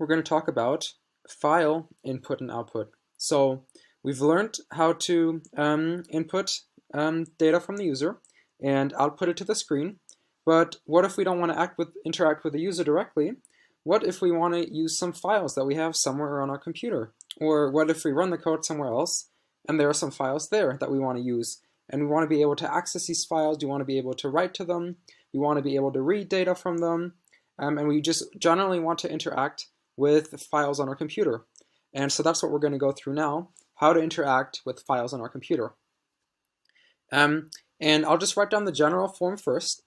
going to talk about file input and output. So we've learned how to input data from the user and output it to the screen. But what if we don't want to interact with the user directly? What if we want to use some files that we have somewhere on our computer? Or what if we run the code somewhere else and there are some files there that we want to use? And we want to be able to access these files, we want to be able to write to them, we want to be able to read data from them, and we just generally want to interact with files on our computer. And so that's what we're going to go through now, how to interact with files on our computer. And I'll just write down the general form first,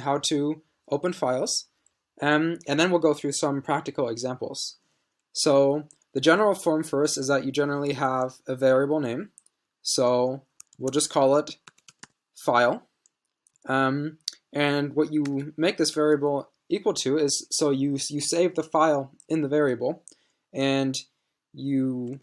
how to open files, and then we'll go through some practical examples. So the general form first is that you generally have a variable name. So we'll just call it file. And what you make this variable equal to is, so you save the file in the variable, and you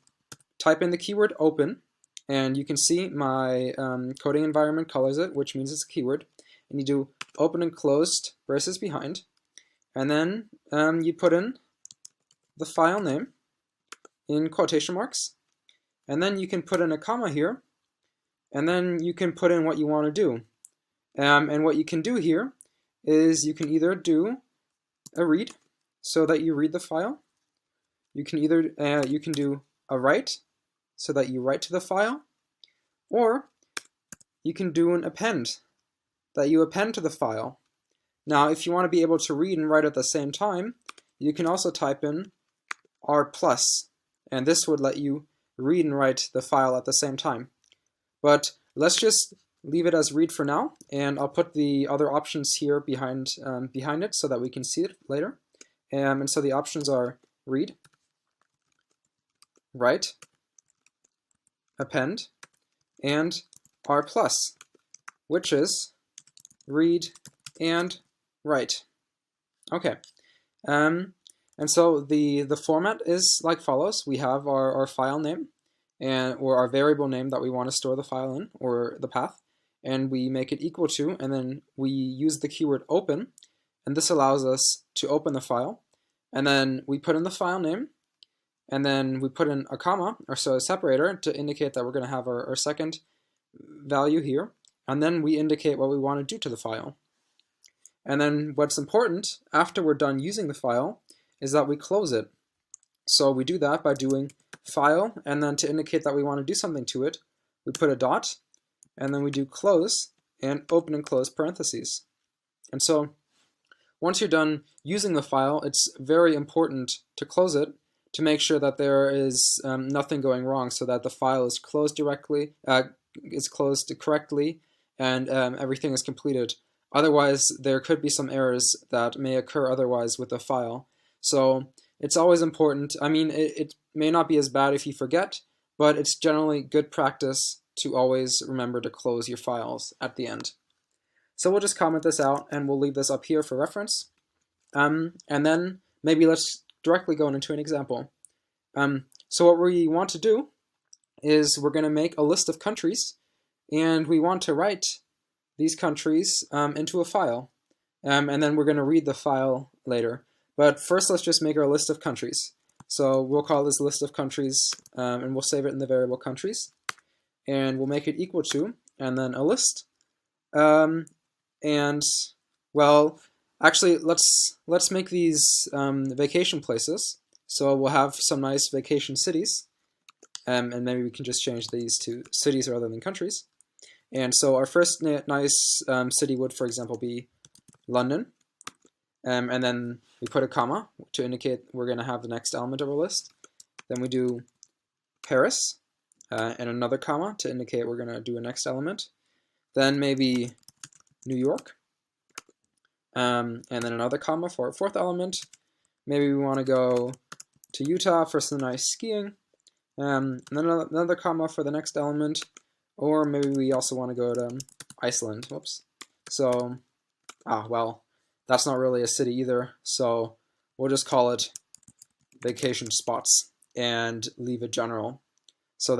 type in the keyword open, and you can see my coding environment colors it, which means it's a keyword, and you do open and closed braces behind, and then you put in the file name in quotation marks, and then you can put in a comma here, and then you can put in what you want to do. And what you can do here is you can either do a read, so that you read the file. You can do a write, so that you write to the file, or you can do an append, that you append to the file. Now, if you want to be able to read and write at the same time, you can also type in R+, and this would let you read and write the file at the same time. But let's just leave it as read for now, and I'll put the other options here behind it so that we can see it later. And so the options are read, write, append, and R+, which is read and write. Okay, and so the format is like follows. We have our file name, or our variable name that we want to store the file in, or the path, and we make it equal to, and then we use the keyword open, and this allows us to open the file, and then we put in the file name, and then we put in a comma, or so a separator, to indicate that we're going to have our second value here, and then we indicate what we want to do to the file. And then what's important after we're done using the file is that we close it. So we do that by doing file, and then to indicate that we want to do something to it, we put a dot, and then we do close and open and close parentheses. And so once you're done using the file, it's very important to close it to make sure that there is nothing going wrong, so that the file is closed correctly, and everything is completed. Otherwise, there could be some errors that may occur otherwise with the file. So it's always important. I mean, it may not be as bad if you forget, but it's generally good practice to always remember to close your files at the end. So we'll just comment this out, and we'll leave this up here for reference. And then maybe let's directly go into an example. So what we want to do is we're going to make a list of countries, and we want to write these countries into a file. And then we're going to read the file later. But first, let's just make our list of countries. So we'll call this list of countries, and we'll save it in the variable countries. And we'll make it equal to, and then a list. And, well, actually, let's make these vacation places. So we'll have some nice vacation cities. And maybe we can just change these to cities rather than countries. And so our first nice city would, for example, be London. And then we put a comma to indicate we're going to have the next element of our list. Then we do Paris, and another comma to indicate we're going to do a next element. Then maybe New York, and then another comma for our fourth element. Maybe we want to go to Utah for some nice skiing, and then another comma for the next element. Or maybe we also want to go to Iceland. Whoops. So, well, that's not really a city either, so we'll just call it vacation spots and leave it general. So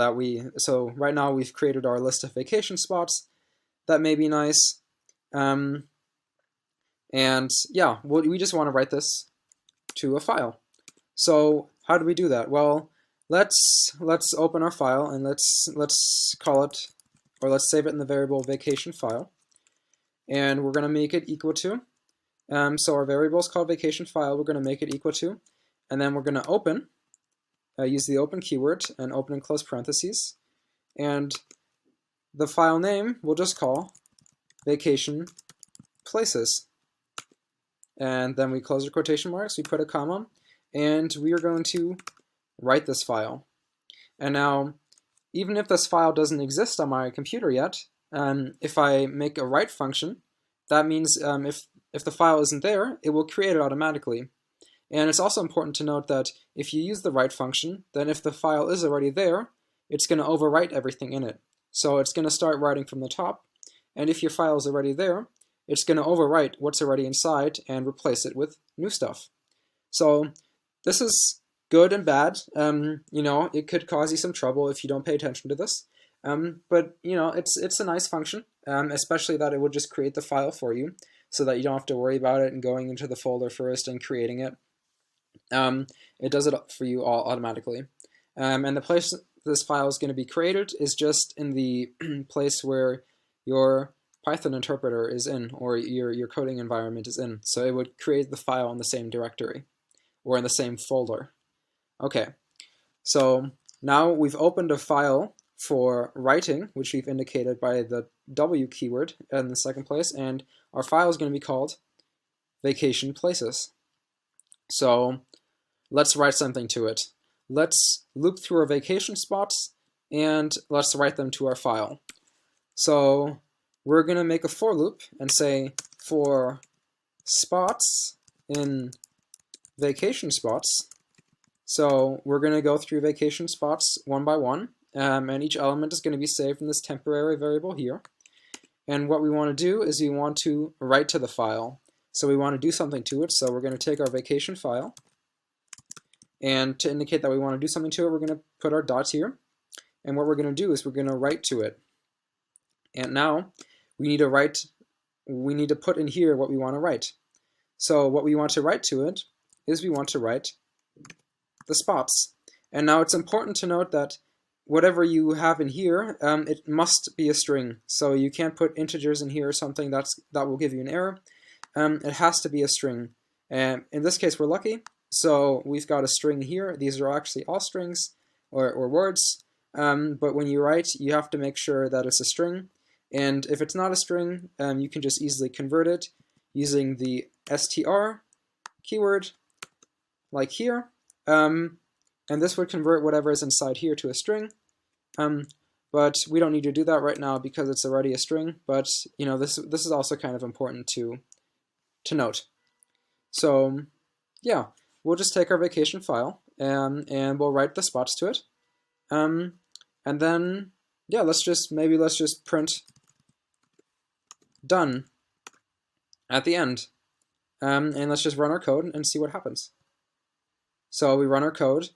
right now we've created our list of vacation spots. That may be nice. And yeah, we just want to write this to a file. So how do we do that? Well, let's open our file and let's call it, or let's save it in the variable vacation file, and we're going to make it equal to. So our variable is called vacation file. We're going to make it equal to, and then we're going to open. Use the open keyword and open and close parentheses, and the file name we'll just call vacation places. And then we close our quotation marks, we put a comma, and we are going to write this file. And now, even if this file doesn't exist on my computer yet, if I make a write function, that means if the file isn't there, it will create it automatically. And it's also important to note that if you use the write function, then if the file is already there, it's going to overwrite everything in it. So it's going to start writing from the top, and if your file is already there, it's going to overwrite what's already inside and replace it with new stuff. So this is good and bad. You know, it could cause you some trouble if you don't pay attention to this. But you know, it's a nice function, especially that it will just create the file for you, so that you don't have to worry about it and going into the folder first and creating it. It does it for you all automatically. And the place this file is going to be created is just in the place where your Python interpreter is in, or your coding environment is in. So it would create the file in the same directory, or in the same folder. Okay, so now we've opened a file for writing, which we've indicated by the W keyword in the second place, and our file is going to be called vacation places. So let's write something to it. Let's loop through our vacation spots, and let's write them to our file. So we're going to make a for loop and say for spots in vacation spots. So we're going to go through vacation spots one by one, and each element is going to be saved in this temporary variable here. And what we want to do is we want to write to the file. So we want to do something to it, so we're going to take our vacation file, and to indicate that we want to do something to it, we're going to put our dots here. And what we're going to do is we're going to write to it. And now we need to put in here what we want to write. So what we want to write to it is we want to write the spots. And now it's important to note that whatever you have in here, it must be a string. So you can't put integers in here or something that will give you an error. It has to be a string. And in this case, we're lucky. So we've got a string here. These are actually all strings or words. But when you write, you have to make sure that it's a string. And if it's not a string, you can just easily convert it using the str keyword, like here. And this would convert whatever is inside here to a string. But we don't need to do that right now because it's already a string. But you know, this is also kind of important to note. So yeah, we'll just take our vacation file and we'll write the spots to it. And then yeah, let's just print done at the end. And let's just run our code and see what happens. So we run our code,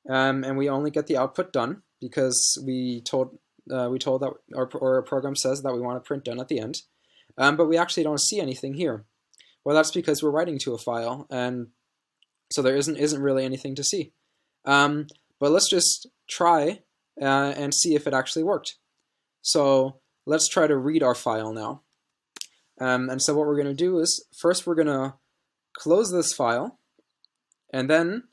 and we only get the output done because we told that our program says that we want to print done at the end. But we actually don't see anything here. Well, that's because we're writing to a file, and so there isn't really anything to see. But let's just try and see if it actually worked. So let's try to read our file now. And so what we're going to do is, first we're going to close this file, and then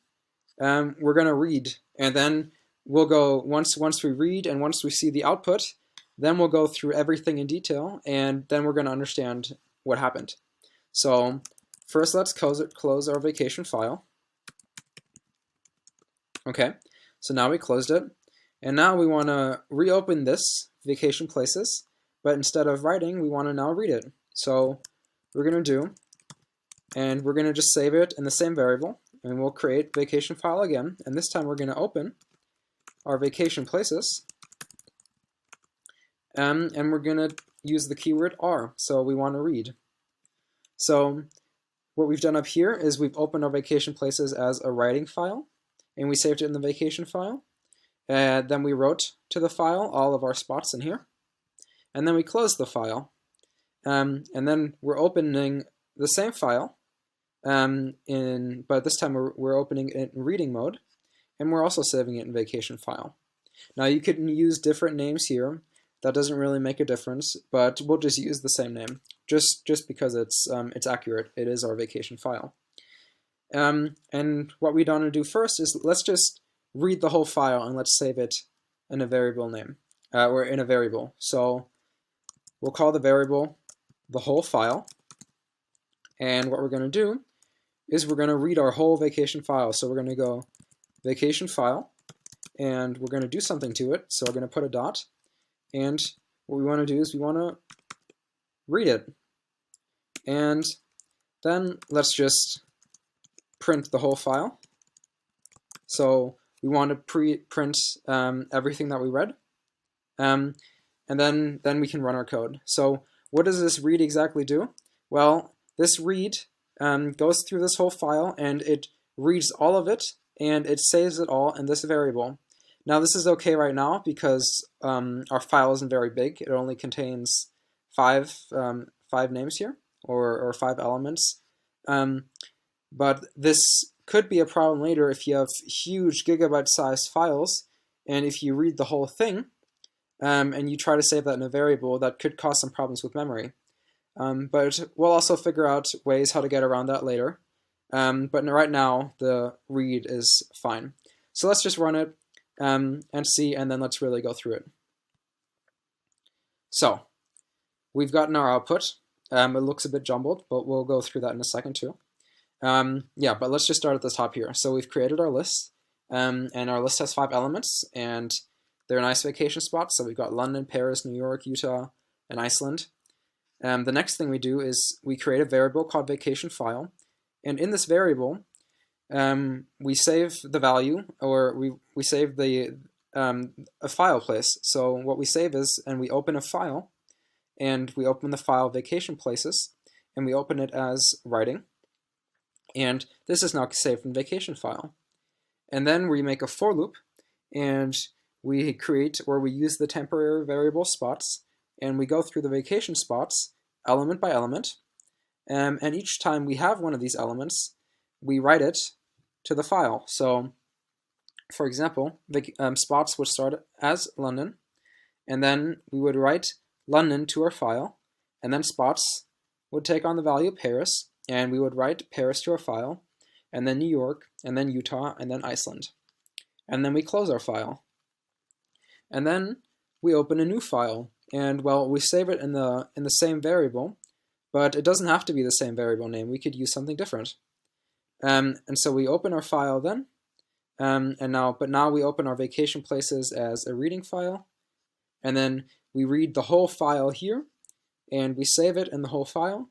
we're going to read. And then we'll go, once we read and once we see the output, then we'll go through everything in detail, and then we're going to understand what happened. So first let's close our vacation file. Okay, so now we closed it. And now we want to reopen this vacation places, but instead of writing, we want to now read it. So we're going to do, and we're going to just save it in the same variable, and we'll create vacation file again, and this time we're going to open our vacation places, and we're going to use the keyword R, so we want to read. So what we've done up here is we've opened our vacation places as a writing file, and we saved it in the vacation file, and then we wrote to the file all of our spots in here, and then we closed the file. And then we're opening the same file, but this time we're opening it in reading mode, and we're also saving it in vacation file. Now you can use different names here. That doesn't really make a difference, but we'll just use the same name, just because it's accurate. It is our vacation file. And what we want to do first is let's just read the whole file and let's save it in a variable name, or in a variable. So we'll call the variable the whole file, and what we're going to do is we're going to read our whole vacation file. So we're going to go vacation file, and we're going to do something to it. So we're going to put a dot, and what we want to do is we want to read it. And then let's just print the whole file. So we want to print everything that we read. And then we can run our code. So what does this read exactly do? Well, this read goes through this whole file, and it reads all of it, and it saves it all in this variable. Now this is okay right now because our file isn't very big. It only contains five names here, or 5 elements. But this could be a problem later if you have huge gigabyte-sized files, and if you read the whole thing, and you try to save that in a variable, that could cause some problems with memory. But we'll also figure out ways how to get around that later. But right now, the read is fine. So let's just run it and see, and then let's really go through it. So we've gotten our output. It looks a bit jumbled, but we'll go through that in a second too. Yeah, but let's just start at the top here. So we've created our list, and our list has 5 elements, and they're nice vacation spots. So we've got London, Paris, New York, Utah, and Iceland. The next thing we do is we create a variable called vacation file, and in this variable, we save the value, or we save the a file place. So what we save is, and we open a file, and we open the file vacation places, and we open it as writing. And this is now saved in vacation file. And then we make a for loop, and we create, or we use the temporary variable spots, and we go through the vacation spots element by element. And each time we have one of these elements, we write it to the file. So, for example, spots would start as London, and then we would write London to our file, and then spots would take on the value of Paris, and we would write Paris to our file, and then New York, and then Utah, and then Iceland. And then we close our file. And then we open a new file, and well, we save it in the same variable, but it doesn't have to be the same variable name. We could use something different. And so we open our file then, but now we open our vacation places as a reading file, and then we read the whole file here, and we save it in the whole file,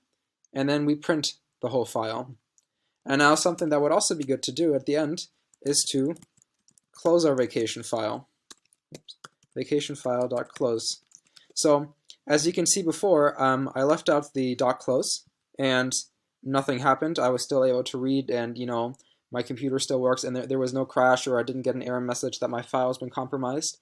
and then we print the whole file. And now something that would also be good to do at the end is to close our vacation file. Vacation file.close. So as you can see before, I left out the .close, and nothing happened. I was still able to read, and my computer still works, and there was no crash, or I didn't get an error message that my file has been compromised.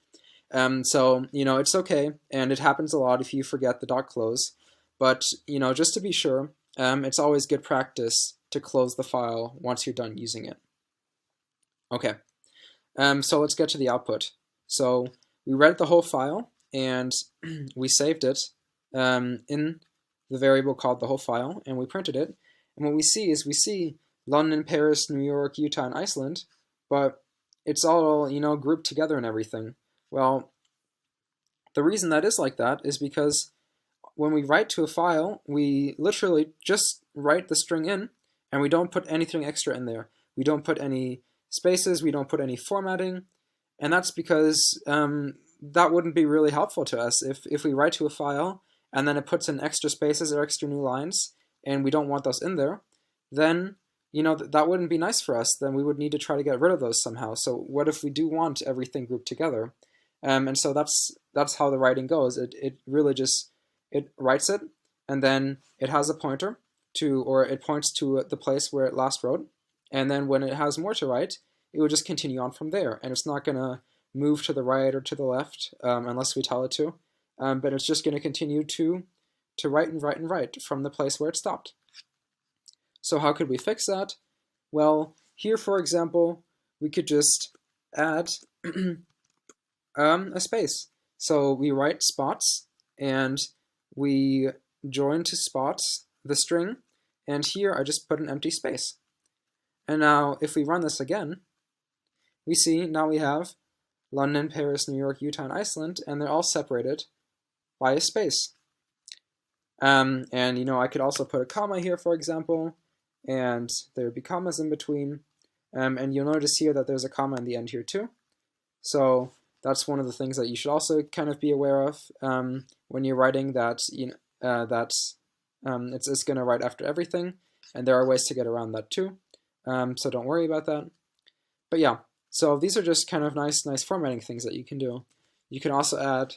So it's okay, and it happens a lot if you forget the .close. But just to be sure, it's always good practice to close the file once you're done using it. Okay, so let's get to the output. So we read the whole file, and we saved it in the variable called the whole file, and we printed it. And what we see is we see London, Paris, New York, Utah, and Iceland, but it's all grouped together and everything. Well, the reason that is like that is because when we write to a file, we literally just write the string in, and we don't put anything extra in there. We don't put any spaces, we don't put any formatting, and that's because that wouldn't be really helpful to us. If we write to a file, and then it puts in extra spaces or extra new lines, and we don't want those in there, then that wouldn't be nice for us. Then we would need to try to get rid of those somehow. So what if we do want everything grouped together? And so that's how the writing goes. It really just, it writes it, and then it has a pointer to, or it points to the place where it last wrote, and then when it has more to write, it would just continue on from there, and it's not going to move to the right or to the left unless we tell it to, but it's just going to continue to write and write and write from the place where it stopped. So how could we fix that? Well, here, for example, we could just add a space. So we write spots, and we join to spots the string, and here I just put an empty space. And now if we run this again, we see now we have London, Paris, New York, Utah, and Iceland, and they're all separated by a space. And I could also put a comma here, for example, and there would be commas in between. And you'll notice here that there's a comma in the end here too. So that's one of the things that you should also kind of be aware of when you're writing that. It's going to write after everything, and there are ways to get around that too. So don't worry about that. But yeah, so these are just kind of nice formatting things that you can do. You can also add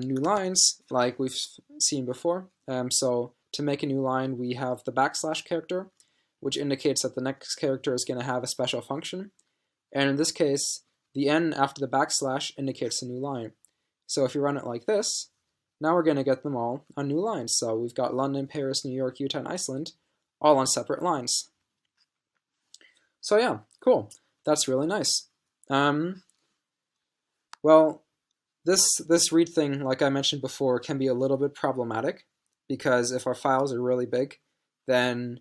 new lines like we've seen before. So to make a new line, we have the backslash character, which indicates that the next character is going to have a special function. And in this case, the n after the backslash indicates a new line. So if you run it like this, now we're going to get them all on new lines. So we've got London, Paris, New York, Utah, and Iceland all on separate lines. So yeah, cool. That's really nice. Well, this read thing, like I mentioned before, can be a little bit problematic because if our files are really big, then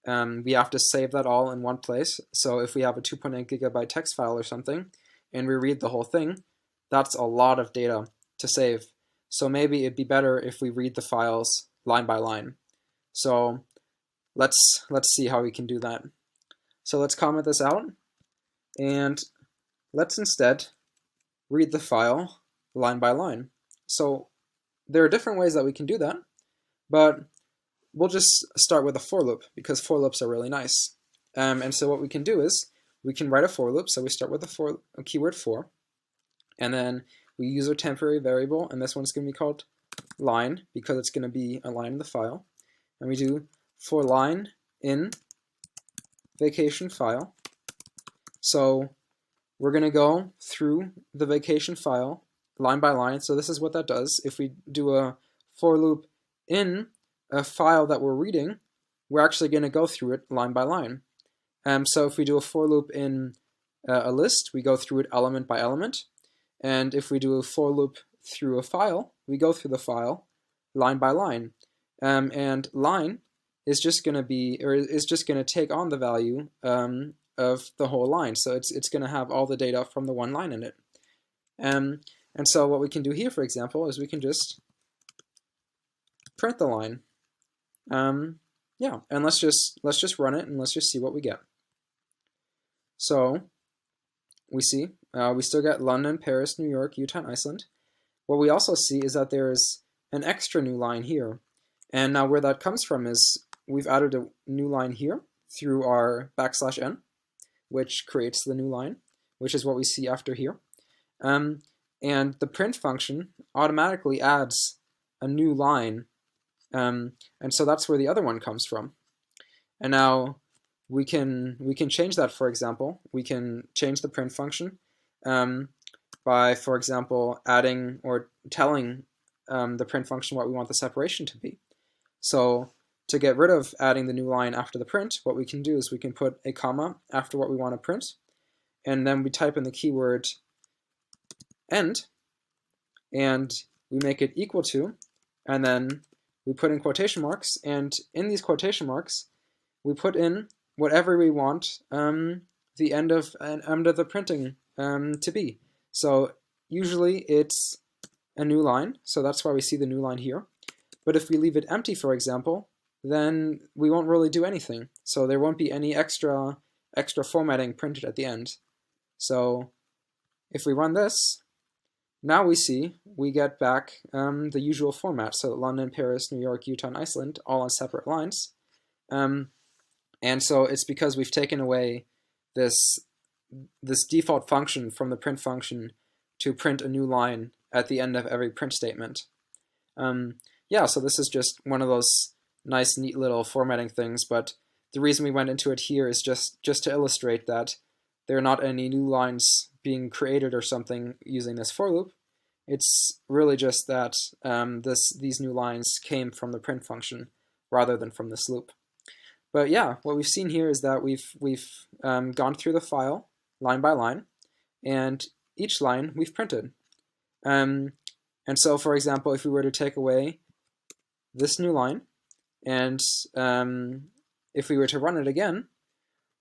we have to save that all in one place. So if we have a 2.8 gigabyte text file or something, and we read the whole thing, that's a lot of data to save. So maybe it'd be better if we read the files line by line. So let's see how we can do that. So let's comment this out, and let's instead read the file line by line. So there are different ways that we can do that, but we'll just start with a for loop because for loops are really nice. And so what we can do is we can write a for loop. So we start with a keyword for, and then we use our temporary variable, and this one's going to be called line because it's going to be a line in the file. And we do for line in vacation file. So we're going to go through the vacation file line by line. So this is what that does. If we do a for loop in a file that we're reading, we're actually going to go through it line by line. So if we do a for loop in a list, we go through it element by element. And if we do a for loop through a file, we go through the file line by line. And line is just going to take on the value of the whole line. So it's going to have all the data from the one line in it. And so what we can do here, for example, is we can just print the line. Yeah, and let's just run it and let's just see what we get. So we see we still got London, Paris, New York, Utah, and Iceland. What we also see is that there is an extra new line here. And now where that comes from is we've added a new line here through our \n, which creates the new line, which is what we see after here. And the print function automatically adds a new line. And so that's where the other one comes from. And now we can change that, for example. We can change the print function by, for example, adding or telling the print function what we want the separation to be. So to get rid of adding the new line after the print, what we can do is we can put a comma after what we want to print, and then we type in the keyword end, and we make it equal to, and then we put in quotation marks, and in these quotation marks, we put in whatever we want the end of the printing to be. So usually it's a new line, so that's why we see the new line here. But if we leave it empty, for example, then we won't really do anything. So there won't be any extra formatting printed at the end. So if we run this, now we get back the usual format. So London, Paris, New York, Utah, and Iceland, all on separate lines. And so it's because we've taken away this default function from the print function to print a new line at the end of every print statement. Yeah, so this is just one of those nice, neat little formatting things, but the reason we went into it here is just to illustrate that there are not any new lines being created or something using this for loop. It's really just that these new lines came from the print function rather than from this loop. But yeah, what we've seen here is that we've gone through the file line by line, and each line we've printed. And so, for example, if we were to take away this new line, and if we were to run it again,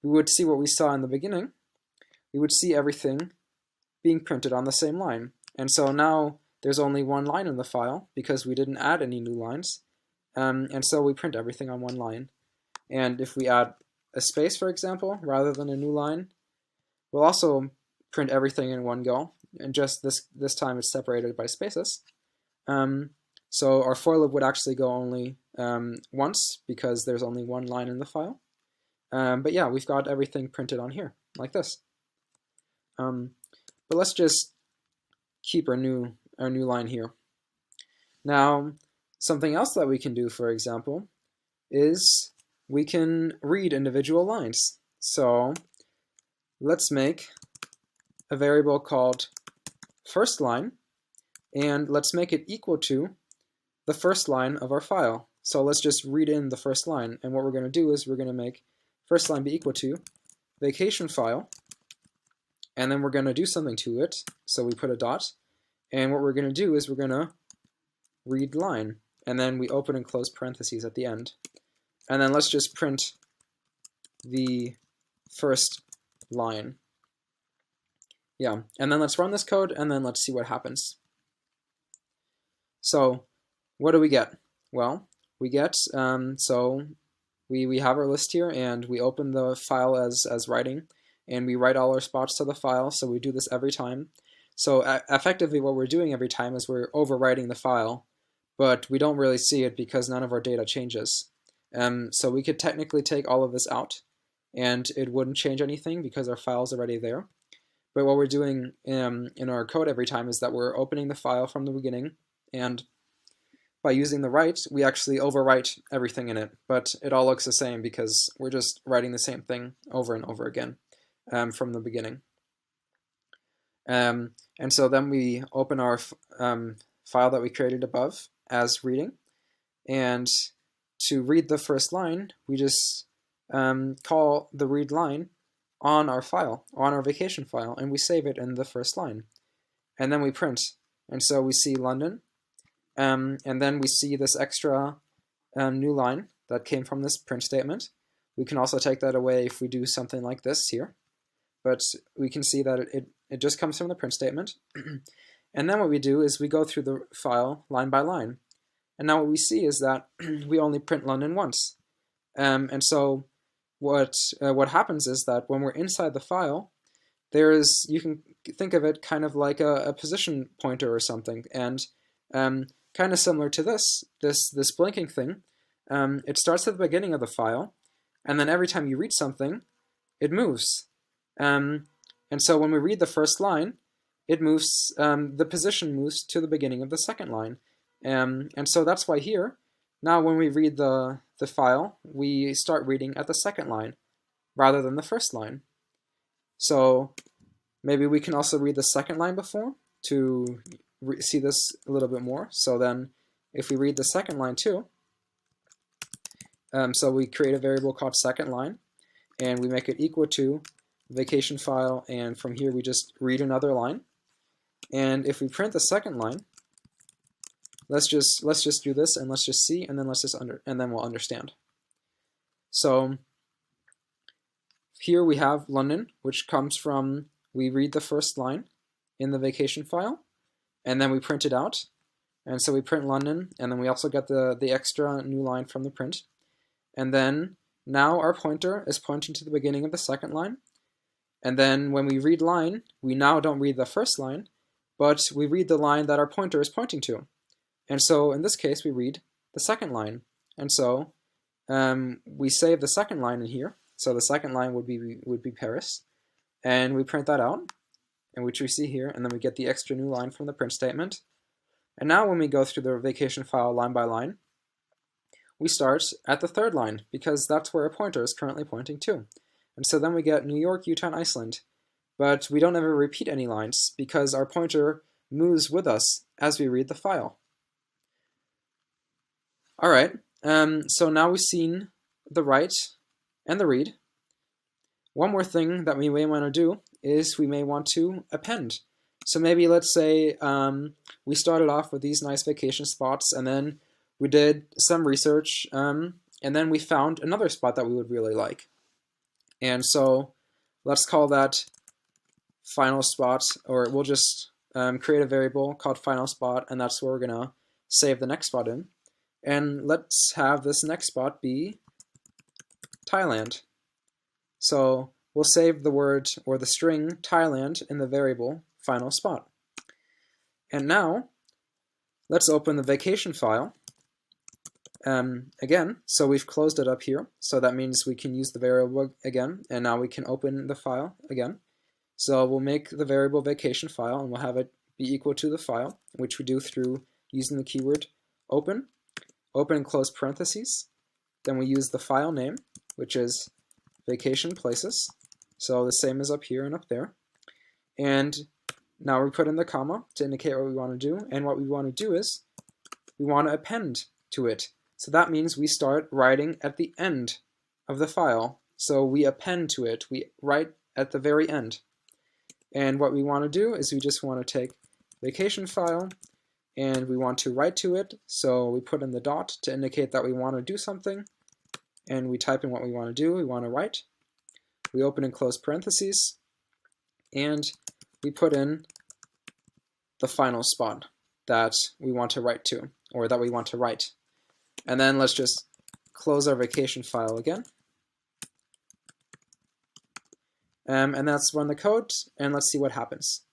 we would see what we saw in the beginning. We would see everything being printed on the same line. And so now there's only one line in the file because we didn't add any new lines. And so we print everything on one line. And if we add a space, for example, rather than a new line, we'll also print everything in one go. And just this time it's separated by spaces. So our for loop would actually go only once because there's only one line in the file. But yeah, we've got everything printed on here, like this. But let's just keep our new line here. Now, something else that we can do, for example, is we can read individual lines. So let's make a variable called first line, and let's make it equal to the first line of our file. So let's just read in the first line, and what we're going to do is we're going to make first line be equal to vacation file, and then we're going to do something to it. So we put a dot, and what we're going to do is we're going to read line, and then we open and close parentheses at the end. And then let's just print the first line. Yeah, and then let's run this code, and then let's see what happens. So what do we get? Well, we get, so we have our list here, and we open the file as writing, and we write all our spots to the file, so we do this every time. So effectively what we're doing every time is we're overwriting the file, but we don't really see it because none of our data changes. So we could technically take all of this out, and it wouldn't change anything because our file's already there. But what we're doing in our code every time is that we're opening the file from the beginning, and by using the write, we actually overwrite everything in it, but it all looks the same because we're just writing the same thing over and over again from the beginning. And so then we open our file that we created above as reading, and to read the first line, we just call the read line on our file, on our vacation file, and we save it in the first line. And then we print, and so we see London, and then we see this extra new line that came from this print statement. We can also take that away if we do something like this here, but we can see that it just comes from the print statement. And then what we do is we go through the file line by line. And now what we see is that we only print London once. And so what happens is that when we're inside the file, you can think of it kind of like a position pointer or something. And kind of similar to this blinking thing, it starts at the beginning of the file, and then every time you read something, it moves. And so when we read the first line, it moves, the position moves to the beginning of the second line. And so that's why here, now when we read the file, we start reading at the second line rather than the first line. So maybe we can also read the second line before to see this a little bit more. So then if we read the second line too, so we create a variable called second line, and we make it equal to vacation file, and from here we just read another line. And if we print the second line, let's just do this, and let's just see, and then and then we'll understand. So here we have London, which comes from, we read the first line in the vacation file, and then we print it out. And so we print London, and then we also get the extra new line from the print. And then now our pointer is pointing to the beginning of the second line. And then when we read line, we now don't read the first line, but we read the line that our pointer is pointing to. And so in this case, we read the second line. And so we save the second line in here. So the second line would be Paris. And we print that out, and which we see here, and then we get the extra new line from the print statement. And now when we go through the vacation file line by line, we start at the third line, because that's where our pointer is currently pointing to. And so then we get New York, Utah, and Iceland. But we don't ever repeat any lines, because our pointer moves with us as we read the file. All right, so now we've seen the write and the read. One more thing that we may want to do is we may want to append. So maybe let's say we started off with these nice vacation spots, and then we did some research, and then we found another spot that we would really like. And so let's call that final spot, or we'll just create a variable called final spot, and that's where we're going to save the next spot in. And let's have this next spot be Thailand. So we'll save the word or the string Thailand in the variable final spot. And now let's open the vacation file again. So we've closed it up here. So that means we can use the variable again, and now we can open the file again. So we'll make the variable vacation file, and we'll have it be equal to the file, which we do through using the keyword open and close parentheses. Then we use the file name, which is vacation places. So the same as up here and up there. And now we put in the comma to indicate what we want to do. And what we want to do is we want to append to it. So that means we start writing at the end of the file. So we append to it. We write at the very end. And what we want to do is we just want to take vacation file and we want to write to it. So we put in the dot to indicate that we want to do something. And we type in what we want to do. We want to write. We open and close parentheses. And we put in the final spot that we want to write to, or that we want to write. And then let's just close our vacation file again. And let's run the code, and let's see what happens.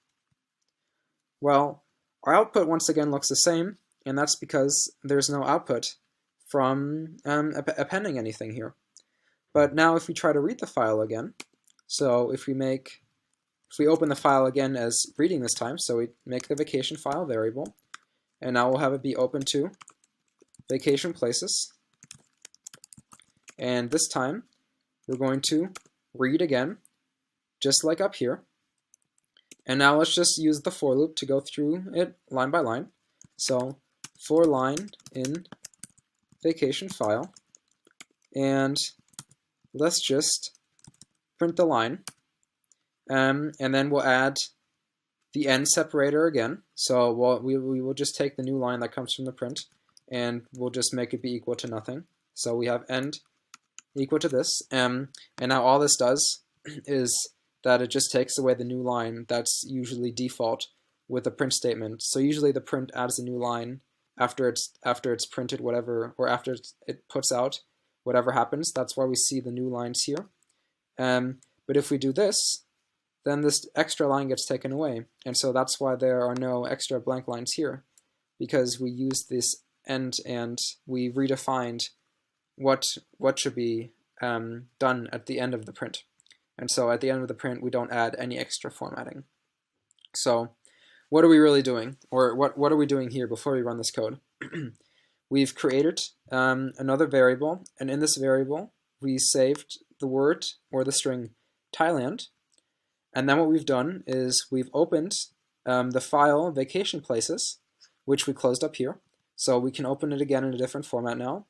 Well, our output once again looks the same, and that's because there's no output from appending anything here. But now if we try to read the file again, so if we open the file again as reading this time, so we make the vacation file variable, and now we'll have it be open to vacation places. And this time we're going to read again, just like up here. And now let's just use the for loop to go through it line by line. So for line in vacation file, and let's just print the line, and then we'll add the end separator again. So we will just take the new line that comes from the print, and we'll just make it be equal to nothing. So we have end equal to this, and now all this does is that it just takes away the new line that's usually default with a print statement. So usually the print adds a new line after it's printed whatever, or after it puts out whatever happens. That's why we see the new lines here. But if we do this, then this extra line gets taken away. And so that's why there are no extra blank lines here, because we used this end and we redefined what should be done at the end of the print. And so at the end of the print, we don't add any extra formatting. So what are we really doing? Or what are we doing here before we run this code? We've created another variable, and in this variable, we saved the word or the string Thailand. And then what we've done is we've opened the file vacation places, which we closed up here. So we can open it again in a different format now.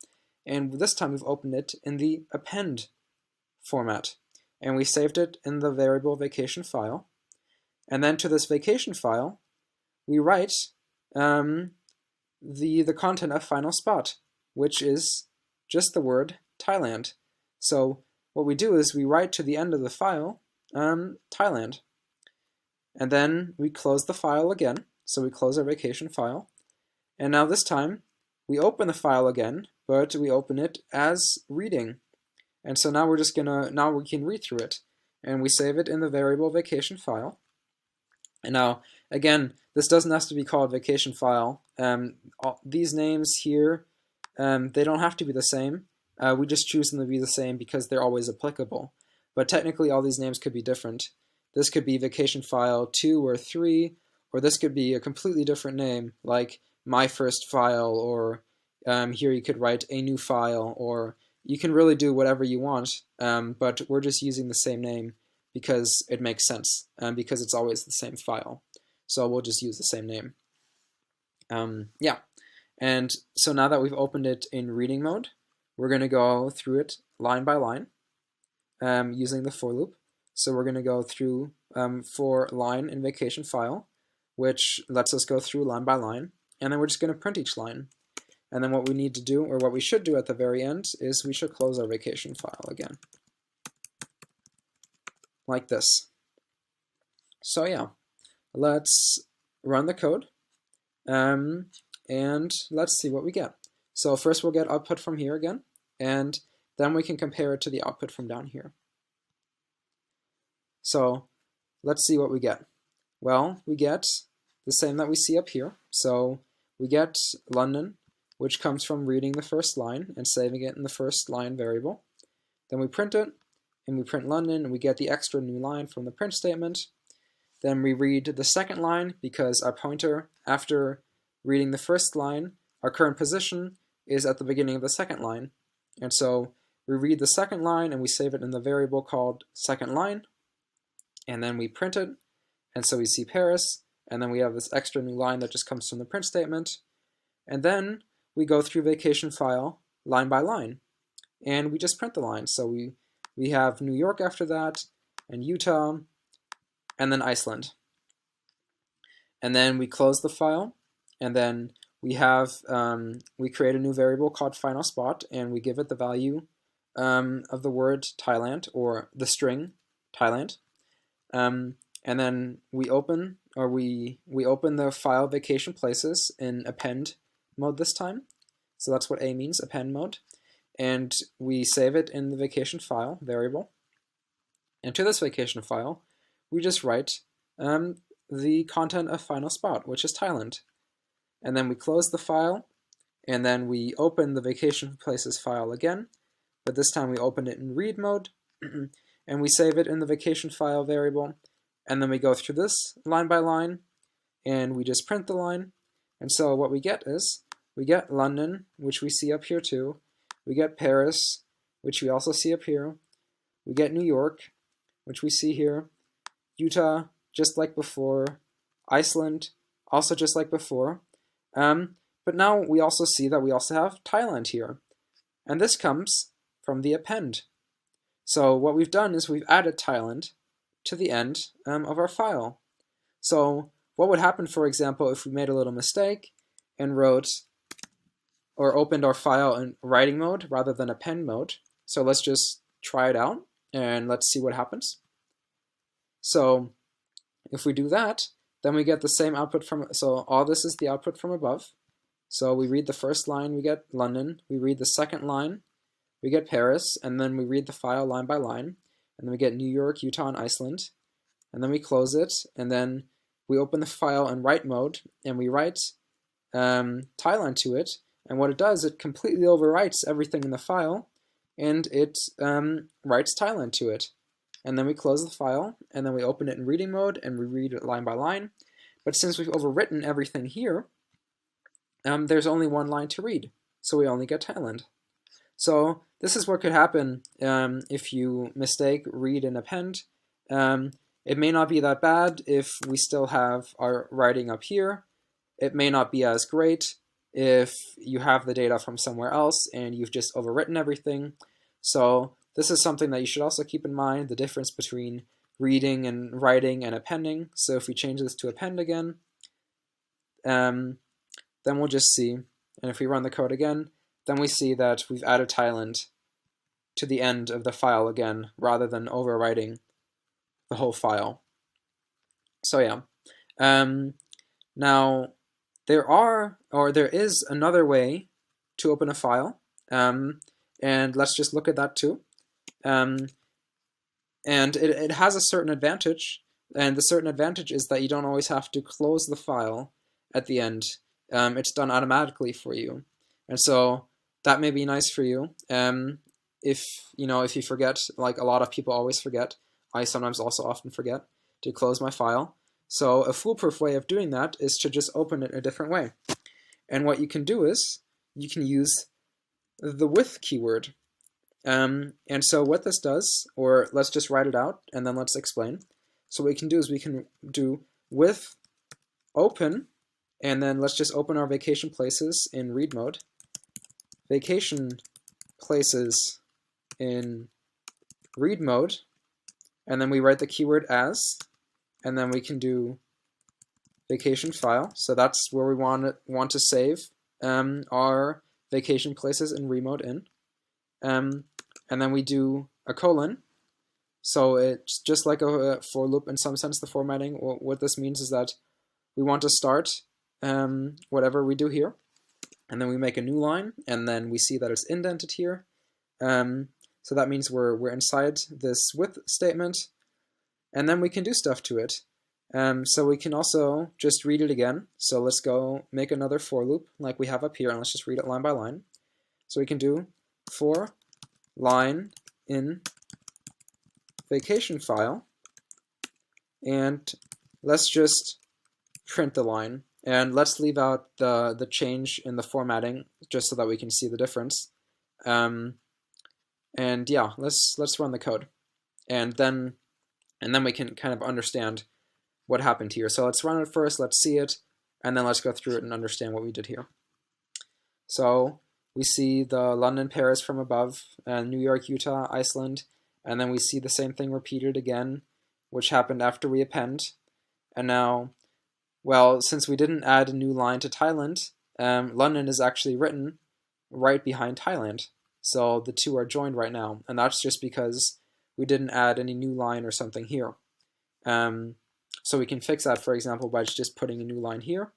And this time we've opened it in the append format. And we saved it in the variable vacation file. And then to this vacation file, we write the content of final spot, which is just the word Thailand. So what we do is we write to the end of the file Thailand. And then we close the file again. So we close our vacation file. And now this time we open the file again, but we open it as reading. And so now now we can read through it. And we save it in the variable vacation file. And now, again, this doesn't have to be called vacation file. These names here, they don't have to be the same. We just choose them to be the same because they're always applicable. But technically, all these names could be different. This could be vacation file 2 or 3, or this could be a completely different name, like my first file, or here you could write a new file, or you can really do whatever you want, but we're just using the same name because it makes sense, because it's always the same file. So we'll just use the same name. Yeah, and so now that we've opened it in reading mode, we're going to go through it line by line. using the for loop. So we're going to go through for line in vacation file, which lets us go through line by line, and then we're just going to print each line. And then what we need to do, or what we should do at the very end, is we should close our vacation file again, like this. So yeah, let's run the code, and let's see what we get. So first we'll get output from here again, and then we can compare it to the output from down here. So let's see what we get. Well, we get the same that we see up here. So we get London, which comes from reading the first line and saving it in the first line variable. Then we print it, and we print London, and we get the extra new line from the print statement. Then we read the second line because our pointer, after reading the first line, our current position is at the beginning of the second line. And so we read the second line and we save it in the variable called second line. And then we print it, and so we see Paris, and then we have this extra new line that just comes from the print statement. And then we go through vacation file line by line, and we just print the line. So we have New York after that, and Utah, and then Iceland. And then we close the file, and then we have we create a new variable called final spot, and we give it the value of the word Thailand, or the string Thailand. And then we open the file vacation places in append mode this time. So that's what A means, append mode. And we save it in the vacation file variable. And to this vacation file, we just write the content of final spot, which is Thailand. And then we close the file, and then we open the vacation places file again, but this time we open it in read mode, and we save it in the vacation file variable. And then we go through this line by line, and we just print the line. And so what we get is, we get London, which we see up here too. We get Paris, which we also see up here. We get New York, which we see here. Utah, just like before. Iceland, also just like before. But now we also see that we also have Thailand here. And this comes from the append. So what we've done is we've added Thailand to the end of our file. So what would happen, for example, if we made a little mistake and wrote or opened our file in writing mode rather than append mode? So let's just try it out and let's see what happens. So if we do that, then we get the same output from, so all this is the output from above. So we read the first line, we get London. We read the second line, we get Paris, and then we read the file line by line. And then we get New York, Utah, and Iceland. And then we close it, and then we open the file in write mode, and we write Thailand to it. And what it does, it completely overwrites everything in the file, and it writes Thailand to it. And then we close the file, and then we open it in reading mode, and we read it line by line. But since we've overwritten everything here, there's only one line to read, so we only get Thailand. So this is what could happen if you mistake read and append. It may not be that bad if we still have our writing up here. It may not be as great if you have the data from somewhere else and you've just overwritten everything. So this is something that you should also keep in mind, the difference between reading and writing and appending. So if we change this to append again, then we'll just see, and if we run the code again, then we see that we've added Thailand to the end of the file again, rather than overwriting the whole file. So yeah. Now, there is another way to open a file, and let's just look at that too. And it has a certain advantage, and the certain advantage is that you don't always have to close the file at the end. It's done automatically for you, and so that may be nice for you. If you forget, like a lot of people always forget, I sometimes also often forget to close my file. So a foolproof way of doing that is to just open it a different way. And what you can do is you can use the with keyword. And so what this does, or let's just write it out and then let's explain. So what we can do is we can do with open, and then let's just open our vacation places in read mode. Vacation places in read mode, and then we write the keyword as, and then we can do vacation file. So that's where we want to save our vacation places in read mode in. And then we do a colon. So it's just like a for loop in some sense, the formatting. What this means is that we want to start whatever we do here, and then we make a new line, and then we see that it's indented here. So that means we're inside this with statement, and then we can do stuff to it. So we can also just read it again. So let's go make another for loop like we have up here, and let's just read it line by line. So we can do for line in vacation file, and let's just print the line, and let's leave out the change in the formatting just so that we can see the difference. And yeah, let's run the code, and then we can kind of understand what happened here. So let's run it first, let's see it, and then let's go through it and understand what we did here. So we see the London, Paris from above, New York, Utah, Iceland, and then we see the same thing repeated again, which happened after we append. And now, well, since we didn't add a new line to Thailand, London is actually written right behind Thailand. So the two are joined right now, and that's just because we didn't add any new line or something here. So we can fix that, for example, by just putting a new line here.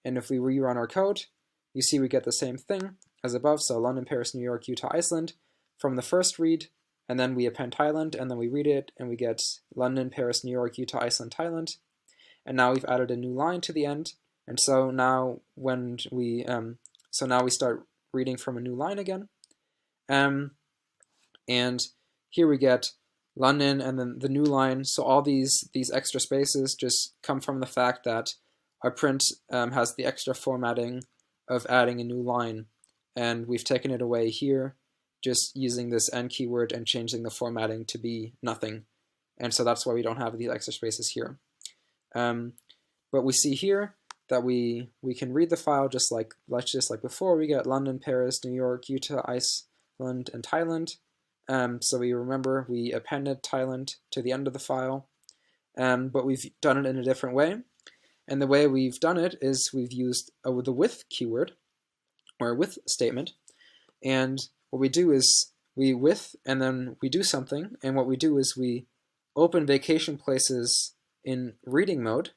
And if we rerun our code, you see we get the same thing as above. So London, Paris, New York, Utah, Iceland from the first read, and then we append Thailand, and then we read it, and we get London, Paris, New York, Utah, Iceland, Thailand. And now we've added a new line to the end. And so now when we now we start reading from a new line again. And here we get London and then the new line. So all these extra spaces just come from the fact that our print has the extra formatting of adding a new line, and we've taken it away here just using this end keyword and changing the formatting to be nothing. And so that's why we don't have these extra spaces here. But we see here that we can read the file just like before. We get London, Paris, New York, Utah, Iceland, and Thailand. So we remember we appended Thailand to the end of the file, but we've done it in a different way. And the way we've done it is we've used the with keyword, or with statement. And what we do is we with, and then we do something. And what we do is we open vacation places in reading mode.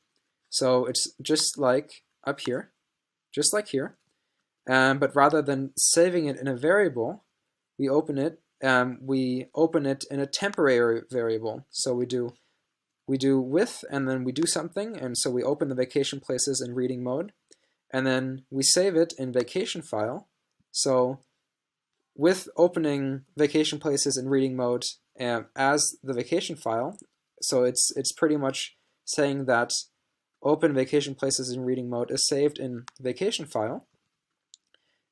So it's just like up here, just like here. But rather than saving it in a variable, we open it in a temporary variable. So we do with, and then we do something, and so we open the vacation places in reading mode, and then we save it in vacation file. So with opening vacation places in reading mode as the vacation file, so it's pretty much saying that open vacation places in reading mode is saved in vacation file,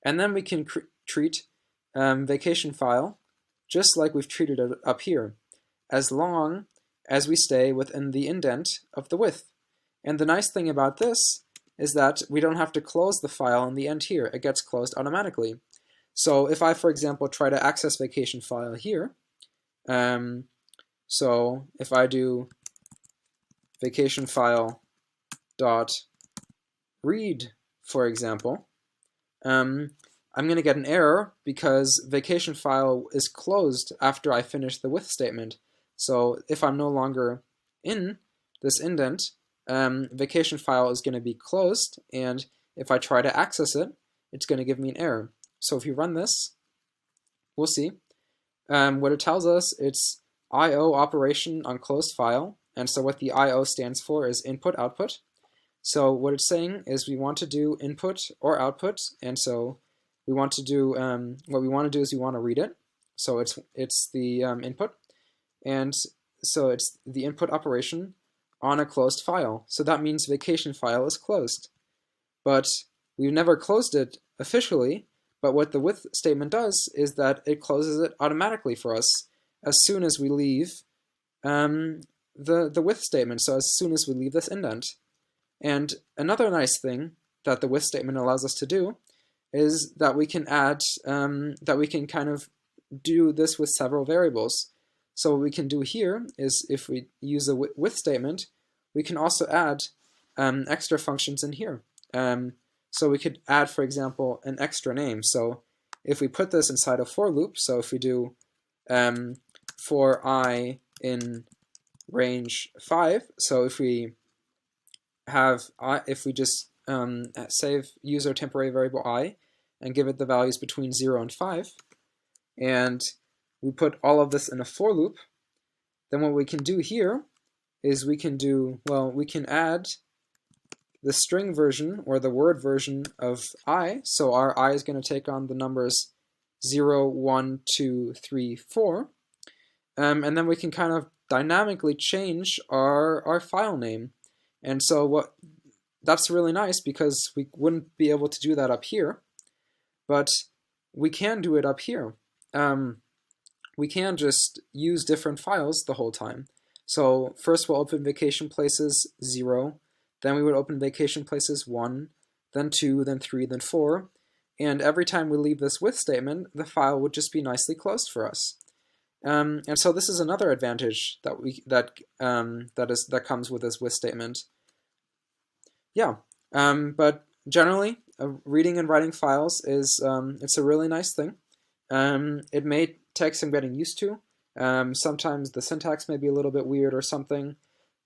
and then we can treat vacation file just like we've treated it up here, as long as we stay within the indent of the with. And the nice thing about this is that we don't have to close the file in the end here. It gets closed automatically. So if I, for example, try to access vacation file here, so if I do vacation file dot read, for example, I'm going to get an error because vacation file is closed after I finish the with statement. So if I'm no longer in this indent, vacation file is going to be closed, and if I try to access it, it's going to give me an error. So if you run this, we'll see. What it tells us, it's IO operation on closed file, and so what the IO stands for is input output. So what it's saying is we want to do input or output, and so we want to do what we want to do is we want to read it. So it's the input, and so it's the input operation on a closed file. So that means vacation file is closed, but we've never closed it officially. But what the with statement does is that it closes it automatically for us as soon as we leave the with statement. So as soon as we leave this indent. And another nice thing that the with statement allows us to do is that we can add, that we can kind of do this with several variables. So what we can do here is if we use a with statement, we can also add extra functions in here. So we could add, for example, an extra name. So if we put this inside a for loop, so if we do for I in range 5, so if we just save user temporary variable I and give it the values between 0 and 5, and we put all of this in a for loop, then what we can do here is we can add the string version or the word version of I. So our I is going to take on the numbers 0, 1, 2, 3, 4. And then we can kind of dynamically change our file name. And so that's really nice because we wouldn't be able to do that up here, but we can do it up here. We can just use different files the whole time. So first we'll open vacation places 0, then we would open vacation places 1, then 2, then 3, then 4, and every time we leave this with statement, the file would just be nicely closed for us. And so this is another advantage that comes with this with statement. Yeah, but generally, reading and writing files is it's a really nice thing. It may take some getting used to. Sometimes the syntax may be a little bit weird or something,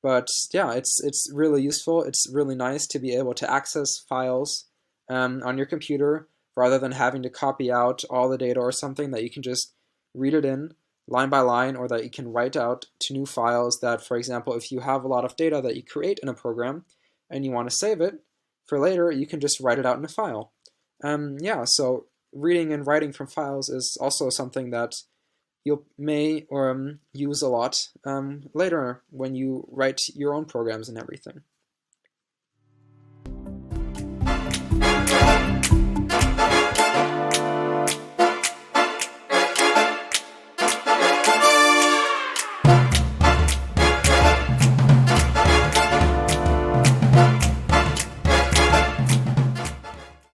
but yeah, it's really useful. It's really nice to be able to access files on your computer rather than having to copy out all the data or something, that you can just read it in line by line, or that you can write out to new files that, for example, if you have a lot of data that you create in a program and you want to save it for later, you can just write it out in a file. Yeah, so reading and writing from files is also something that you may use a lot later when you write your own programs and everything.